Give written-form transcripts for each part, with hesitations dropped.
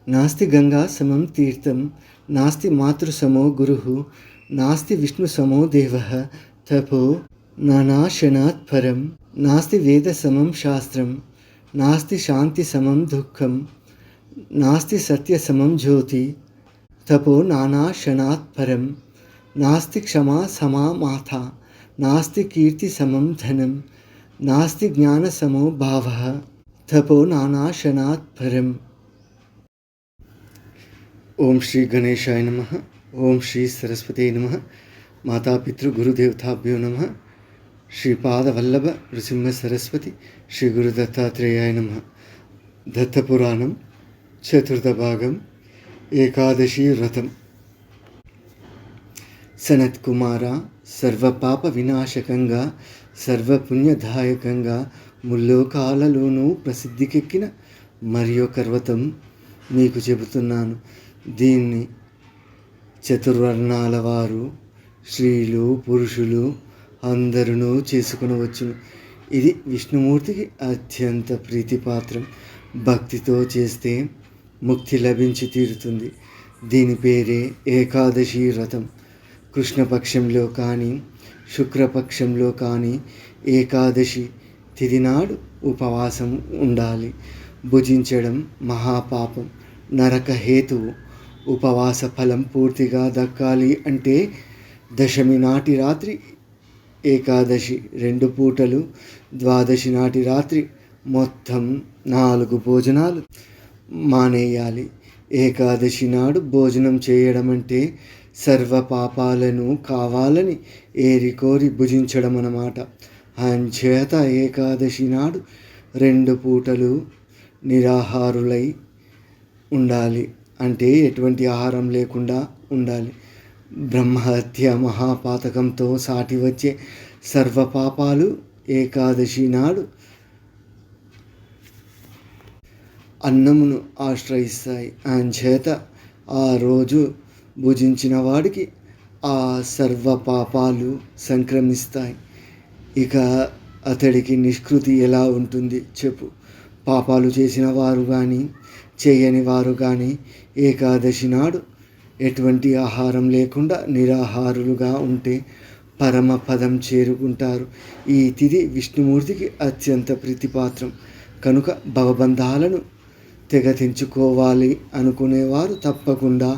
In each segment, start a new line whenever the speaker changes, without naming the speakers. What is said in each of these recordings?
నాస్తి గంగా సమం తీర్థం, నాస్తి మాతృసమో గురుః, నాస్తి విష్ణుసమో దేవః, తపో నానాశనాత్ పరం, నాస్తి వేద సమం శాస్త్రం, నాస్తి శాంతి సమం దుఃఖం, నాస్తి సత్య సమం జ్యోతి, తపో నానాశనాత్ పరం, నాస్తి క్షమా సమా మాత, నాస్తి కీర్తి సమం ధనం, నాస్తి జ్ఞాన సమో భావః, తపో నానాశనాత్ పరం. ఓం శ్రీ గణేశాయ నమః. ఓం శ్రీ సరస్వతే నమః. మాతాపితృ గురుదేవతాభ్యో నమః. శ్రీపాదవల్లభ నృసింహ సరస్వతి శ్రీ గురు దత్తాత్రేయాయ నమః. దత్తపురాణం చతుర్థ భాగం, ఏకాదశి వ్రతం. సనత్ కుమార, సర్వపాప వినాశకంగా సర్వపుణ్యదాయకంగా ముల్లోకాలలోనూ ప్రసిద్ధికెక్కిన మరియొక వ్రతం మీకు చెబుతున్నాను. దీన్ని చతుర్వర్ణాల వారు, స్త్రీలు పురుషులు అందరూ చేసుకునవచ్చును. ఇది విష్ణుమూర్తికి అత్యంత ప్రీతిపాత్రం. భక్తితో చేస్తే ముక్తి లభించి తీరుతుంది. దీని పేరే ఏకాదశి వ్రతం. కృష్ణపక్షంలో కానీ శుక్రపక్షంలో కానీ ఏకాదశి తిథి నాడు ఉపవాసం ఉండాలి. భుజించడం మహాపాపం, నరక హేతువు. ఉపవాస ఫలం పూర్తిగా దక్కాలి అంటే దశమి నాటి రాత్రి ఏకాదశి 2 పూటలు, ద్వాదశి నాటి రాత్రి మొత్తం 4 భోజనాలు మానేయాలి. ఏకాదశి నాడు భోజనం చేయడం అంటే సర్వ పాపాలను కావాలని ఏరికోరి భుజించడం అన్నమాట. అంచేత ఏకాదశి నాడు 2 పూటలు నిరాహారులై ఉండాలి. అంటే ఎటువంటి ఆహారం లేకుండా ఉండాలి. బ్రహ్మహత్య మహాపాతకంతో సాటి వచ్చే సర్వ పాపాలు ఏకాదశి నాడు అన్నమును ఆశ్రయిస్తాయి. అంచేత ఆ రోజు భుజించిన వాడికి ఆ సర్వ పాపాలు సంక్రమిస్తాయి. ఇక అతడికి నిష్కృతి ఎలా ఉంటుంది చెప్పు. పాపాలు చేసిన వారు కానీ చేయని వారు కానీ ఏకాదశి నాడు ఎటువంటి ఆహారం లేకుండా నిరాహారులుగా ఉంటే పరమ పదం చేరుకుంటారు. ఈ తిథి విష్ణుమూర్తికి అత్యంత ప్రీతిపాత్రం కనుక భవబంధాలను తెగతించుకోవాలి అనుకునేవారు తప్పకుండా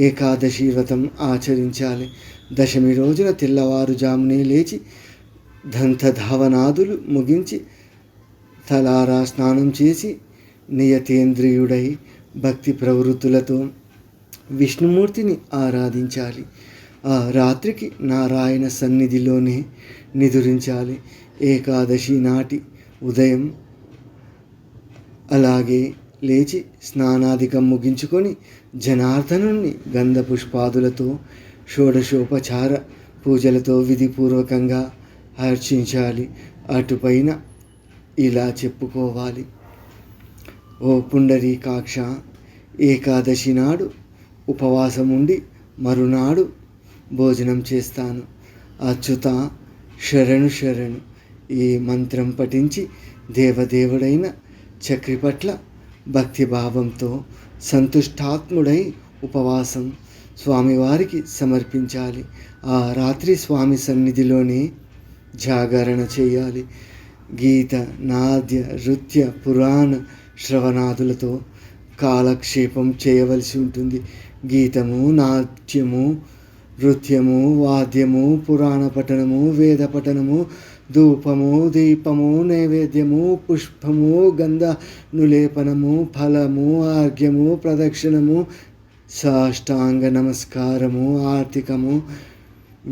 ఏకాదశి వ్రతం ఆచరించాలి. దశమి రోజున తెల్లవారుజామునే లేచి దంతధావనాదులు ముగించి తలారా స్నానం చేసి నియతేంద్రియుడై భక్తి ప్రవృత్తులతో విష్ణుమూర్తిని ఆరాధించాలి. ఆ రాత్రికి నారాయణ సన్నిధిలోనే నిదురించాలి. ఏకాదశి నాటి ఉదయం అలాగే లేచి స్నానాధికం ముగించుకొని జనార్దనుణ్ణి గంధ పుష్పాదులతో షోడశోపచార పూజలతో విధిపూర్వకంగా అర్చించాలి. అటుపైన ఇలా చెప్పుకోవాలి. ఓ పుండరీకాక్ష, ఏకాదశి నాడు ఉపవాసం ఉండి మరునాడు భోజనం చేస్తాను. అచ్యుత శరణు శరణు ఈ మంత్రం పఠించి దేవదేవుడైన చక్రి పట్ల భక్తిభావంతో సంతుష్టాత్ముడై ఉపవాసం స్వామివారికి సమర్పించాలి. ఆ రాత్రి స్వామి సన్నిధిలోనే జాగరణ చేయాలి. గీత నాద్య నృత్య పురాణ శ్రవణాదులతో కాలక్షేపం చేయవలసి ఉంటుంది. గీతము, నాట్యము, నృత్యము, వాద్యము, పురాణ పఠనము, వేద పఠనము, ధూపము, దీపము, నైవేద్యము, పుష్పము, గంధనులేపనము, ఫలము, ఆర్ఘ్యము, ప్రదక్షిణము, సాష్టాంగ నమస్కారము, ఆర్తికము,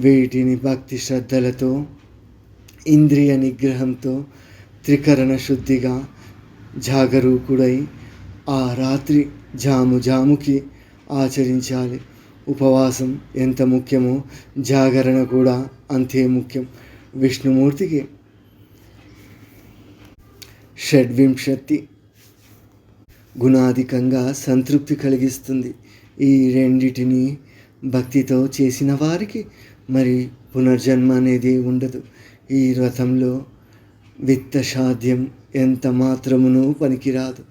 వీటిని భక్తి శ్రద్ధలతో ఇంద్రియ నిగ్రహంతో త్రికరణ శుద్ధిగా జాగరూకుడై ఆ రాత్రి జాముకి ఆచరించాలి. ఉపవాసం ఎంత ముఖ్యమో జాగరణ కూడా అంతే ముఖ్యం. విష్ణుమూర్తికి షడ్వింశతి గుణాధికంగా సంతృప్తి కలిగిస్తుంది. ఈ రెండిటిని భక్తితో చేసిన వారికి మరి పునర్జన్మ అనేది ఉండదు. ఈ వ్రతంలో విత్తసాధ్యం ఎంత మాత్రమును పనికిరాదు.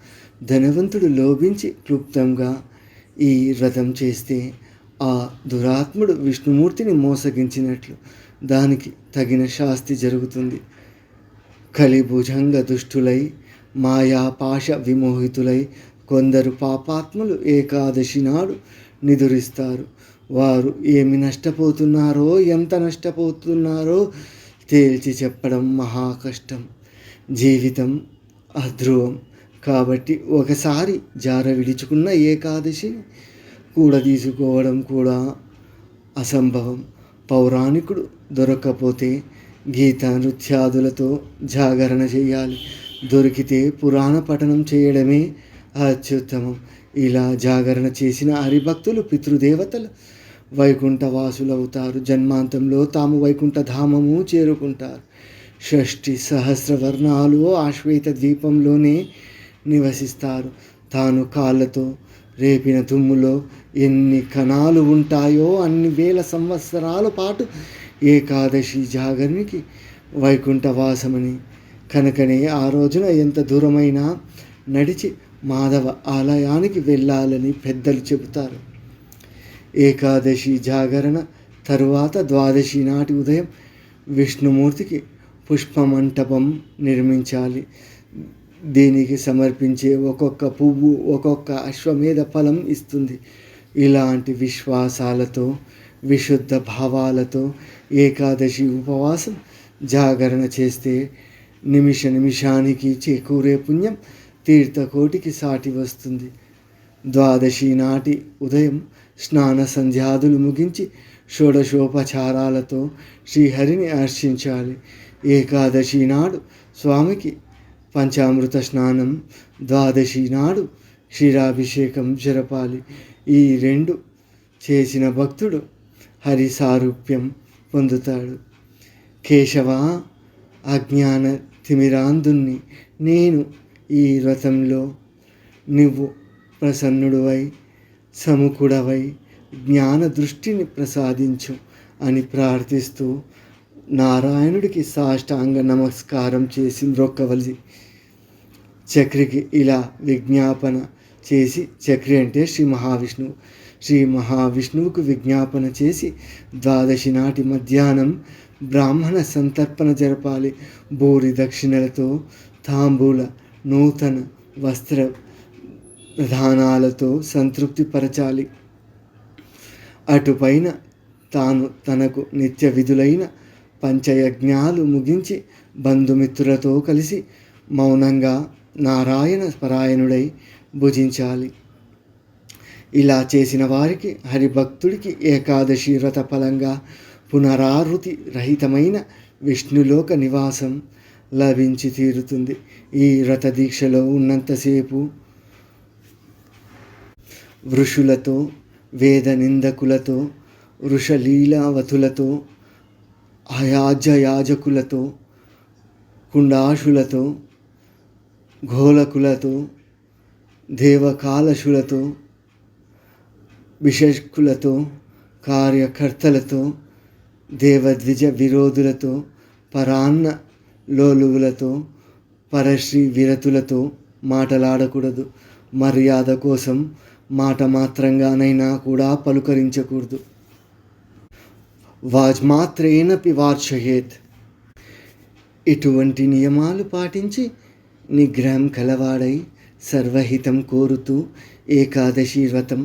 ధనవంతుడు లోభించి క్లుప్తంగా ఈ వ్రతం చేస్తే ఆ దురాత్ముడు విష్ణుమూర్తిని మోసగించినట్లు దానికి తగిన శాస్తి జరుగుతుంది. కలిభుజంగ దుష్టులై మాయాపాశ విమోహితులై కొందరు పాపాత్ములు ఏకాదశి నాడు నిదురిస్తారు. వారు ఏమి నష్టపోతున్నారో, ఎంత నష్టపోతున్నారో తేల్చి చెప్పడం మహా కష్టం. జీవితం అధ్రువం కాబట్టి ఒకసారి జార విడుచుకున్న ఏకాదశిని తీసుకోవడం కూడా అసంభవం. పౌరాణికుడు దొరక్కపోతే గీత నృత్యాదులతో జాగరణ చేయాలి. దొరికితే పురాణ పఠనం చేయడమే అత్యుత్తమం. ఇలా జాగరణ చేసిన హరిభక్తులు పితృదేవతలు వైకుంఠవాసులవుతారు. జన్మాంతంలో తాము వైకుంఠధామము చేరుకుంటారు. 60 సహస్రవర్ణాలు ఆశ్వేత ద్వీపంలోనే నివసిస్తారు. తాను కాళ్ళతో రేపిన తుమ్ములో ఎన్ని కణాలు ఉంటాయో అన్ని వేల సంవత్సరాల పాటు ఏకాదశి జాగరణకి వైకుంఠవాసమని. కనుకనే ఆ రోజున ఎంత దూరమైనా నడిచి మాధవ ఆలయానికి వెళ్ళాలని పెద్దలు చెబుతారు. ఏకాదశి జాగరణ తరువాత ద్వాదశి నాటి ఉదయం విష్ణుమూర్తికి పుష్పమంటపం నిర్మించాలి. దీనికి సమర్పించే ఒక్కొక్క పువ్వు ఒక్కొక్క అశ్వమేధ ఫలం ఇస్తుంది. ఇలాంటి విశ్వాసాలతో విశుద్ధ భావాలతో ఏకాదశి ఉపవాసం జాగరణ చేస్తే నిమిషానికి చేకూరే పుణ్యం తీర్థకోటికి సాటి వస్తుంది. ద్వాదశి నాటి ఉదయం స్నాన సంధ్యాదులు ముగించి షోడశోపచారాలతో శ్రీహరిని అర్చించాలి. ఏకాదశి నాడు స్వామికి పంచామృత స్నానం, ద్వాదశి నాడు క్షీరాభిషేకం జరపాలి. ఈ రెండు చేసిన భక్తుడు హరి సారూప్యం పొందుతాడు. కేశవ, అజ్ఞాన తిమిరాంధుణ్ణి నేను ఈ వ్రతంలో నువ్వు ప్రసన్నుడవై సముఖుడవై జ్ఞాన దృష్టిని ప్రసాదించు అని ప్రార్థిస్తూ నారాయణుడికి సాష్టాంగ నమస్కారం చేసి మ్రొక్కవలసి. చక్రికి ఇలా విజ్ఞాపన చేసి, చక్రి అంటే శ్రీ మహావిష్ణువుకు విజ్ఞాపన చేసి ద్వాదశి నాటి మధ్యాహ్నం బ్రాహ్మణ సంతర్పణ జరపాలి. బూరి దక్షిణలతో తాంబూల నూతన వస్త్ర ప్రధానాలతో సంతృప్తి పరచాలి. అటుపైన తనకు నిత్య విధులైన పంచయజ్ఞాలు ముగించి బంధుమిత్రులతో కలిసి మౌనంగా నారాయణ పరాయణుడై భుజించాలి. ఇలా చేసిన వారికి హరిభక్తుడికి ఏకాదశి వ్రత ఫలంగా పునరావృతి రహితమైన విష్ణులోక నివాసం లభించి తీరుతుంది. ఈ వ్రత దీక్షలో ఉన్నంతసేపు వృషులతో, వేద నిందకులతో, వృషలీలావతులతో, అయాజయాజకులతో, కుండాశులతో, ఘోలకులతో, దేవకాలశులతో, విషకులతో, కార్యకర్తలతో, దేవద్విజ విరోధులతో, పరాన్న లోలువులతో, పరశ్రీ విరతులతో మాటలాడకూడదు. మర్యాద కోసం మాట మాత్రంగానైనా కూడా పలుకరించకూడదు. వాజ్మాత్రేణపి వార్షయేత్. ఇటువంటి నియమాలు పాటించి నిగ్రహం కలవాడై సర్వహితం కోరుతూ ఏకాదశి వ్రతం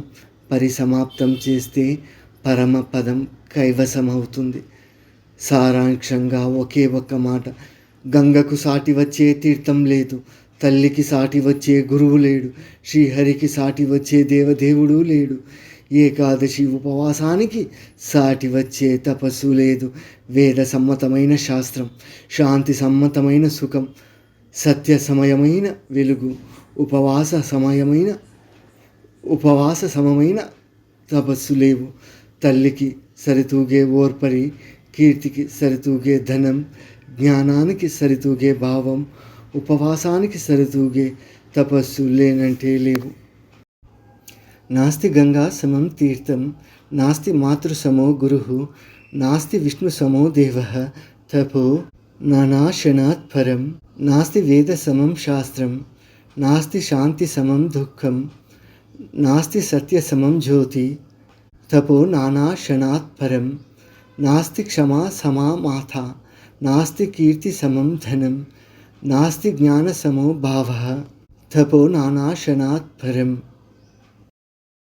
పరిసమాప్తం చేస్తే పరమపదం కైవసమవుతుంది. సారాంశంగా ఒకే ఒక్క మాట: గంగకు సాటి వచ్చే తీర్థం లేదు, తల్లికి సాటి వచ్చే గురువు లేడు, శ్రీహరికి సాటి వచ్చే దేవదేవుడు లేడు, ఏకాదశి ఉపవాసానికి సాటి వచ్చే తపస్సు లేదు. వేద సమ్మతమైన శాస్త్రం, శాంతి సమ్మతమైన సుఖం, సత్య సమయమైన వెలుగు, ఉపవాస సమమైన తపస్సు లేవు. తల్లికి సరితూగే ఓర్పరి, కీర్తికి సరితూగే ధనం, జ్ఞానానికి సరితూగే భావం, ఉపవాసానికి సరితూగే తపస్సు లేనంటే లేవు. నాస్తి గంగా సమం తీర్థం, నాస్తి మాతృసమో గురుః, నాస్తి విష్ణు సమో దేవః, తపో నానాశనాత్ పరం, నాస్తి వేద సమం శాస్త్రం, నాస్తి శాంతి సమం దుఃఖం, నాస్తి సత్య సమం జ్యోతి, తపో నానాశనాత్ పరం, నాస్తి క్షమా సమా మాత, నాస్తి కీర్తి సమం ధనం, నాస్తి జ్ఞాన సమో భావః, తపో నానాశనాత్ పరం.